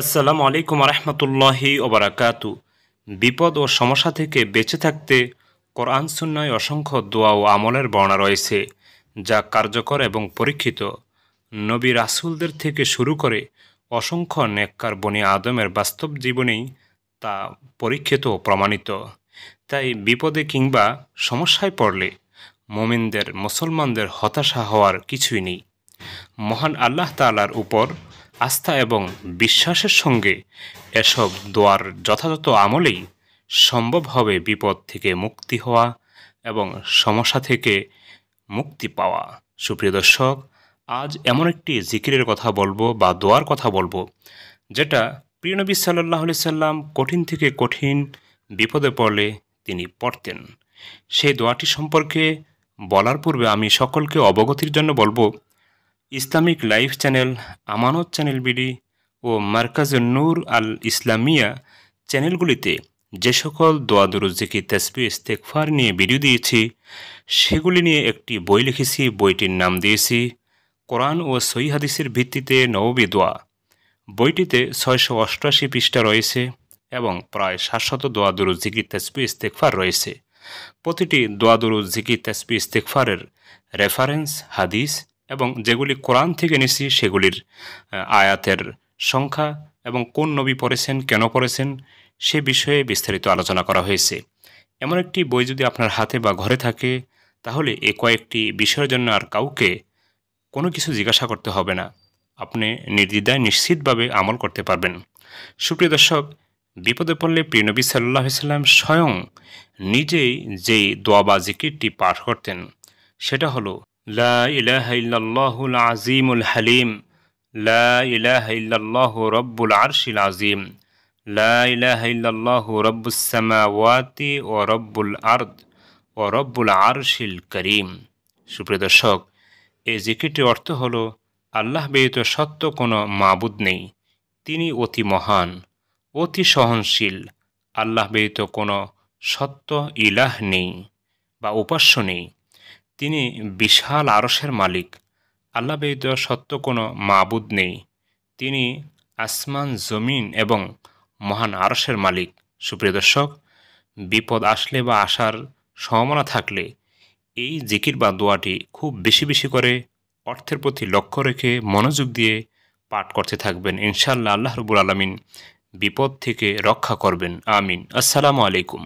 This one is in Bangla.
আসসালামু আলাইকুম রহমতুল্লাহি ওবারাকাতু। বিপদ ও সমস্যা থেকে বেঁচে থাকতে কোরআন সুন্নায় অসংখ্য দোয়া ও আমলের বর্ণনা রয়েছে, যা কার্যকর এবং পরীক্ষিত। নবী রাসূলদের থেকে শুরু করে অসংখ্য নেককার বনি আদমের বাস্তব জীবনেই তা পরীক্ষিত ও প্রমাণিত। তাই বিপদে কিংবা সমস্যায় পড়লে মুসলমানদের হতাশা হওয়ার কিছুই নেই। মহান আল্লাহ তাআলার উপর আস্থা এবং বিশ্বাসের সঙ্গে এসব দোয়ার যথাযথ আমলেই সম্ভব হবে বিপদ থেকে মুক্তি হওয়া এবং সমস্যা থেকে মুক্তি পাওয়া। সুপ্রিয় দর্শক, আজ এমন একটি জিকিরের কথা বলবো বা দোয়ার কথা বলবো, যেটা প্রিয় নবী সাল্লাল্লাহু আলাইহি সাল্লাম কঠিন থেকে কঠিন বিপদে পড়লে তিনি পড়তেন। সেই দোয়াটি সম্পর্কে বলার পূর্বে আমি সকলকে অবগতির জন্য বলবো, ইসলামিক লাইফ চ্যানেল, আমানত চ্যানেল বিডি ও মার্কাজুন নূর আল ইসলামিয়া চ্যানেলগুলিতে যে সকল দোয়া দুরূদ জিকির তাসবিহ ইস্তেগফার নিয়ে ভিডিও দিয়েছি, সেগুলি নিয়ে একটি বই লিখেছি। বইটির নাম দিয়েছি কোরআন ও সহিহ হাদিসের ভিত্তিতে নববী দোয়া। বইটিতে 688 পৃষ্ঠা রয়েছে এবং প্রায় 700 দোয়া দুরূদ জিকির তাসবিহ ইস্তেগফার রয়েছে। প্রতিটি দোয়া দুরূদ জিকির তাসবিহ ইস্তেগফারের রেফারেন্স, হাদিস এবং যেগুলি কোরআন থেকে নিয়েছি সেগুলির আয়াতের সংখ্যা এবং কোন নবী পড়েছেন, কেন পড়েছেন, সে বিষয়ে বিস্তারিত আলোচনা করা হয়েছে। এমন একটি বই যদি আপনার হাতে বা ঘরে থাকে, তাহলে এ কয়েকটি বিষয়ের জন্য আর কাউকে কোনো কিছু জিজ্ঞাসা করতে হবে না। আপনি নির্দ্বিধায় নিশ্চিতভাবে আমল করতে পারবেন। সুপ্রিয় দর্শক, বিপদে পড়লে প্রিয় নবী সাল্লাল্লাহু আলাইহি সাল্লাম স্বয়ং নিজেই যেই দোয়া বা জিকিরটি পাঠ করতেন, সেটা হলো লা ইলাহা ইল্লাল্লাহুল আযীমুল হালিম, লা ইলাহা ইল্লাল্লাহু রাব্বুল আরশিল আযীম, লা ইলাহা ইল্লাল্লাহু রাব্বুস সামাওয়াতি ওয়া রাব্বুল আরদ ওয়া রাব্বুল আরশিল কারীম। সুপ্রিয় দর্শক, এই জিকিরটির অর্থ হলো আল্লাহ ব্যতীত সত্য কোনো মাবুদ নেই, তিনি অতি মহান, অতি সহনশীল। আল্লাহ ব্যতীত কোনো সত্য ইলাহ নেই বা উপাস্য নেই, তিনি বিশাল আরশের মালিক। আল্লাহ ব্যতীত সত্য কোনো মাবুদ নেই, তিনি আসমান, জমিন এবং মহান আরশের মালিক। সুপ্রিয় দর্শক, বিপদ আসলে বা আসার সম্ভাবনা থাকলে এই জিকির বা দোয়াটি খুব বেশি বেশি করে অর্থের প্রতি লক্ষ্য রেখে মনোযোগ দিয়ে পাঠ করতে থাকবেন। ইনশাআল্লাহ আল্লাহ রাব্বুল আলামিন বিপদ থেকে রক্ষা করবেন। আমিন। আসসালামু আলাইকুম।